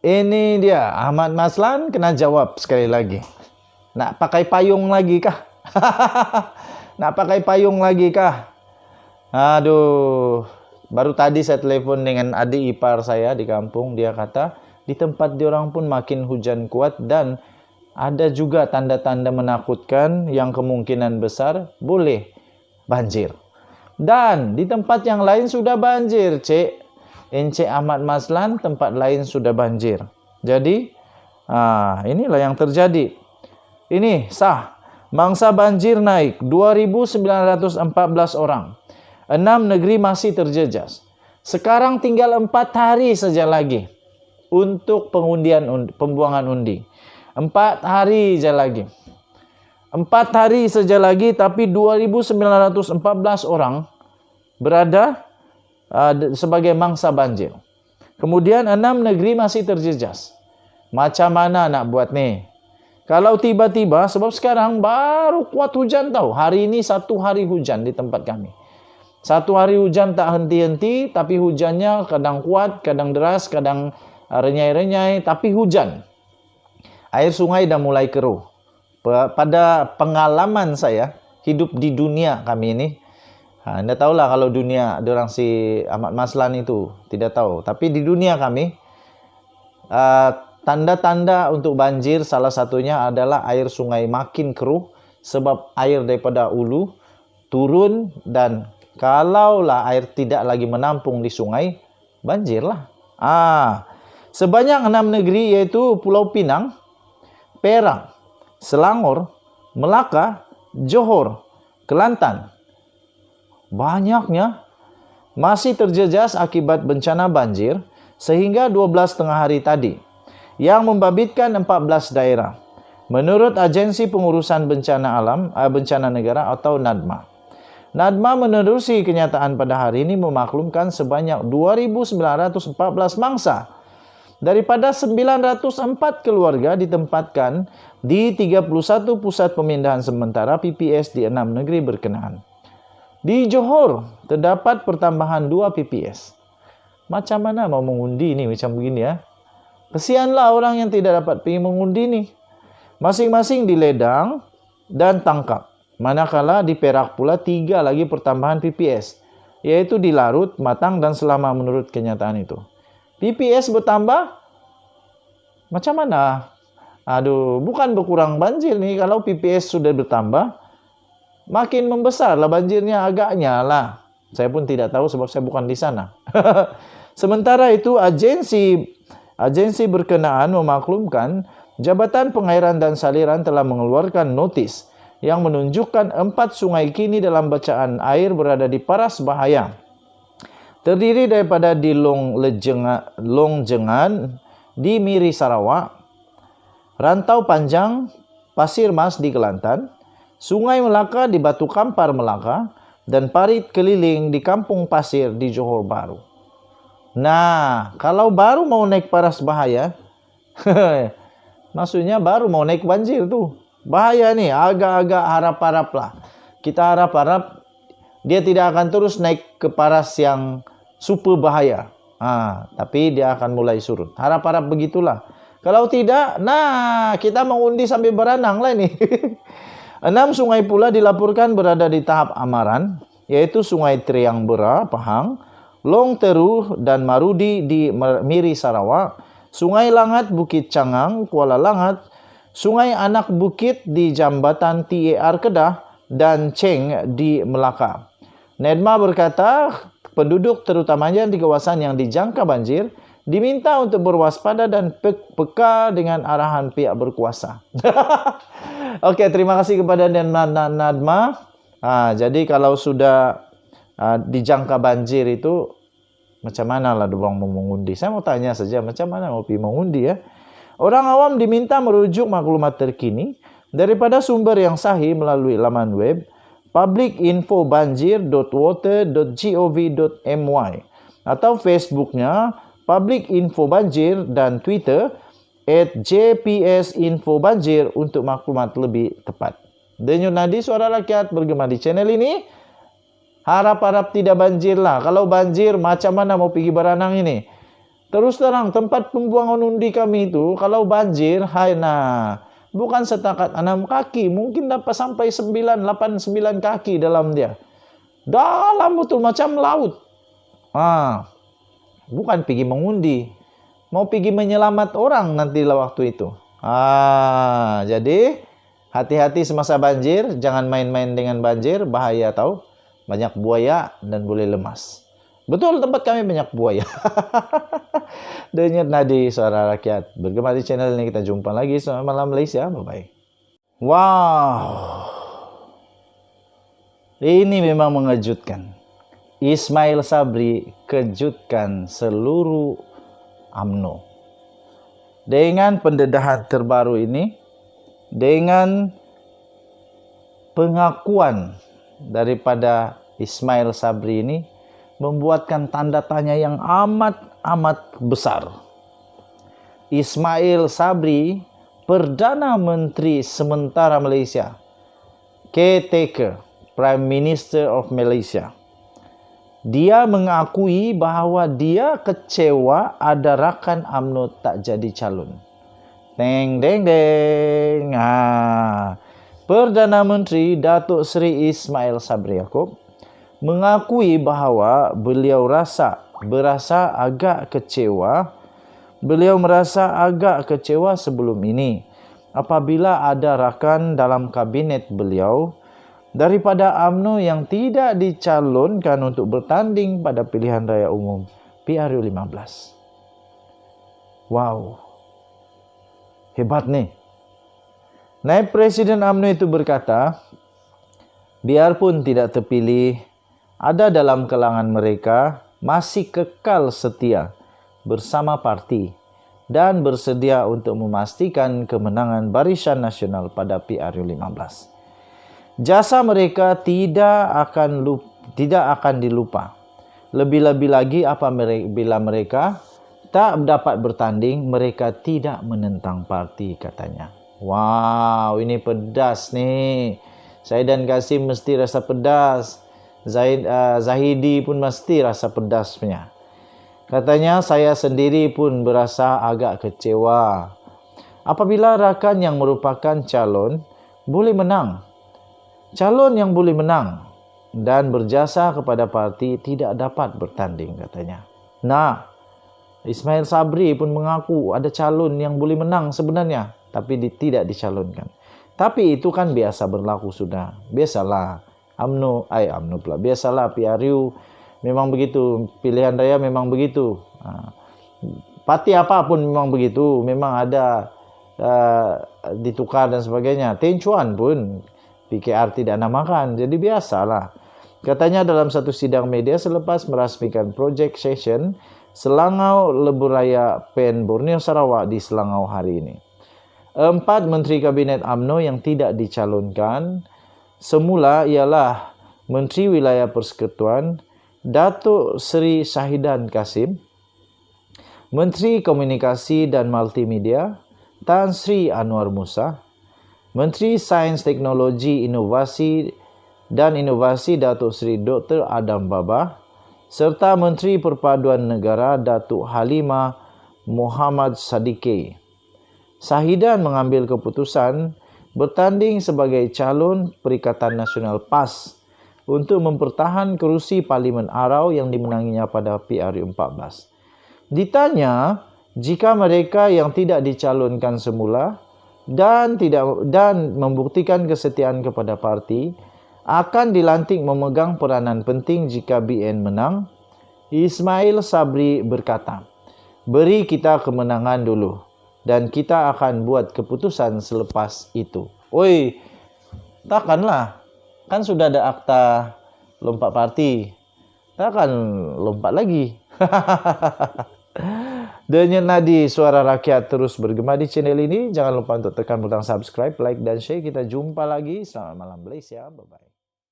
Ini dia, Ahmad Maslan kena jawab sekali lagi. Nak pakai payung lagi kah? Nak pakai payung lagi kah? Aduh, baru tadi saya telepon dengan adik ipar saya di kampung. Dia kata, di tempat diorang pun makin hujan kuat dan ada juga tanda-tanda menakutkan yang kemungkinan besar boleh banjir. Dan di tempat yang lain sudah banjir, Cik. Encik Ahmad Maslan, tempat lain sudah banjir. Jadi, inilah yang terjadi. Ini sah. Mangsa banjir naik 2.914 orang. 6 negeri masih terjejas. Sekarang tinggal 4 hari saja lagi untuk pembuangan undi. 4 hari saja lagi. 4 hari saja lagi, tapi 2.914 orang berada sebagai mangsa banjir. Kemudian 6 negeri masih terjejas. Macam mana nak buat nih? Kalau tiba-tiba, sebab sekarang baru kuat hujan tahu. Hari ini 1 hari hujan di tempat kami. 1 hari hujan tak henti-henti, tapi hujannya kadang kuat, kadang deras, kadang renyai-renyai, tapi hujan. Air sungai dah mulai keruh. Pada pengalaman saya, hidup di dunia kami ini, anda tahulah kalau dunia diorang si Ahmad Maslan itu tidak tahu. Tapi di dunia kami, tanda-tanda untuk banjir salah satunya adalah air sungai makin keruh sebab air daripada hulu turun, dan kalaulah air tidak lagi menampung di sungai, banjirlah. Sebanyak 6 negeri yaitu Pulau Pinang, Perak, Selangor, Melaka, Johor, Kelantan, banyaknya masih terjejas akibat bencana banjir sehingga 12 hari tadi, yang membabitkan 14 daerah. Menurut Agensi Pengurusan Bencana Negara atau NADMA. NADMA menerusi kenyataan pada hari ini memaklumkan sebanyak 2.914 mangsa daripada 904 keluarga ditempatkan di 31 pusat pemindahan sementara PPS di 6 negeri berkenaan. Di Johor terdapat pertambahan 2 PPS. Macam mana mau mengundi ni macam begini ya? Kesianlah orang yang tidak dapat pergi mengundi ni. Masing-masing diledang dan tangkap. Manakala di Perak pula 3 lagi pertambahan PPS, yaitu di Larut, Matang dan Selama menurut kenyataan itu. PPS bertambah? Macam mana? Aduh, bukan berkurang banjir ni. Kalau PPS sudah bertambah, makin membesarlah banjirnya agaknya lah. Saya pun tidak tahu sebab saya bukan di sana. Sementara itu, agensi berkenaan memaklumkan Jabatan Pengairan dan Saliran telah mengeluarkan notis yang menunjukkan 4 sungai kini dalam bacaan air berada di paras bahaya. Terdiri daripada di Longjengan, di Miri Sarawak, Rantau Panjang, Pasir Mas di Kelantan, Sungai Melaka di Batu Kampar Melaka, dan Parit Keliling di Kampung Pasir di Johor Bahru. Nah, kalau baru mau naik paras bahaya, maksudnya baru mau naik banjir tuh. Bahaya nih, agak-agak harap-harap lah. Kita harap-harap dia tidak akan terus naik ke paras yang super bahaya. Tapi dia akan mulai surut. Harap-harap begitulah. Kalau tidak, nah kita mengundi sambil berenang lah nih. 6 sungai pula dilaporkan berada di tahap amaran, yaitu Sungai Triang Bera, Pahang, Long Teru dan Marudi di Miri Sarawak, Sungai Langat Bukit Cangang, Kuala Langat, Sungai Anak Bukit di Jambatan TAR Kedah, dan Cheng di Melaka. NADMA berkata, penduduk terutamanya di kawasan yang dijangka banjir diminta untuk berwaspada dan peka dengan arahan pihak berkuasa. Okey, terima kasih kepada NADMA. Jadi kalau sudah dijangka banjir itu, macam mana lah dorang mau mengundi? Saya mau tanya saja, macam mana mau pergi mengundi ya? Orang awam diminta merujuk maklumat terkini daripada sumber yang sahih melalui laman web publicinfobanjir.water.gov.my atau Facebooknya Public Info Banjir dan Twitter @jpsinfobanjir untuk maklumat lebih tepat. Denyut nadi suara rakyat bergema di channel ini. Harap-harap tidak banjir lah. Kalau banjir, macam mana mau pergi berenang ini? Terus terang, tempat pembuangan undi kami itu, kalau banjir, bukan setakat 6 kaki, mungkin dapat sampai 9, 8, 9 kaki dalam dia. Dalam betul, macam laut. Bukan pergi mengundi, mau pergi menyelamat orang nantilah waktu itu. Jadi hati-hati semasa banjir, jangan main-main dengan banjir, bahaya tahu. Banyak buaya dan boleh lemas. Betul, tempat kami banyak buaya. Denyut nadi suara rakyat. Bergema di channel ini, kita jumpa lagi. Selamat malam Malaysia. Bye-bye. Wow. Ini memang mengejutkan. Ismail Sabri kejutkan seluruh UMNO. Dengan pendedahan terbaru ini, dengan pengakuan daripada Ismail Sabri ini, membuatkan tanda tanya yang amat besar. Ismail Sabri, Perdana Menteri sementara Malaysia, caretaker, Prime Minister of Malaysia. Dia mengakui bahawa dia kecewa ada rakan UMNO tak jadi calon. Deng deng deng. Perdana Menteri Datuk Seri Ismail Sabri Yaakob mengakui bahawa beliau berasa agak kecewa. Beliau merasa agak kecewa sebelum ini apabila ada rakan dalam kabinet beliau daripada UMNO yang tidak dicalonkan untuk bertanding pada pilihan raya umum PRU 15. Wow. Hebat nih. Naib Presiden UMNO itu berkata, biarpun tidak terpilih, ada dalam kalangan mereka masih kekal setia bersama parti dan bersedia untuk memastikan kemenangan Barisan Nasional pada PRU 15. Jasa mereka tidak akan dilupa. Lebih-lebih lagi bila mereka tak dapat bertanding, mereka tidak menentang parti, katanya. Wow, ini pedas nih. Saya dan Kasim mesti rasa pedas. Zahidi pun mesti rasa pedasnya. Katanya, saya sendiri pun berasa agak kecewa apabila rakan yang merupakan calon boleh menang. Calon yang boleh menang dan berjasa kepada parti tidak dapat bertanding, katanya. Ismail Sabri pun mengaku ada calon yang boleh menang sebenarnya, tapi tidak dicalonkan. Tapi itu kan biasa berlaku sudah. Biasalah UMNO pula. Biasalah PRU memang begitu. Pilihan raya memang begitu. Parti apapun memang begitu. Memang ada ditukar dan sebagainya. Tin Chuan pun PKR tidak namakan. Jadi biasalah. Katanya dalam satu sidang media selepas merasmikan projek session Selangau Leburaya PEN Borneo Sarawak di Selangau hari ini. 4 Menteri Kabinet UMNO yang tidak dicalonkan semula ialah Menteri Wilayah Persekutuan Datuk Seri Shahidan Kasim, Menteri Komunikasi dan Multimedia Tan Sri Anwar Musa, Menteri Sains Teknologi Inovasi dan Inovasi Datuk Seri Dr. Adam Baba, serta Menteri Perpaduan Negara Datuk Halimah Muhammad Sadiqi. Shahidan mengambil keputusan bertanding sebagai calon Perikatan Nasional PAS untuk mempertahan kerusi Parlimen Arau yang dimenanginya pada PRU 14. Ditanya jika mereka yang tidak dicalonkan semula dan membuktikan kesetiaan kepada parti akan dilantik memegang peranan penting jika BN menang, Ismail Sabri berkata, beri kita kemenangan dulu dan kita akan buat keputusan selepas itu. Oi, takkanlah. Kan sudah ada akta lompat parti. Takkan lompat lagi. Denyut nadi suara rakyat terus bergema di channel ini. Jangan lupa untuk tekan butang subscribe, like dan share. Kita jumpa lagi. Selamat malam Malaysia. Bye-bye.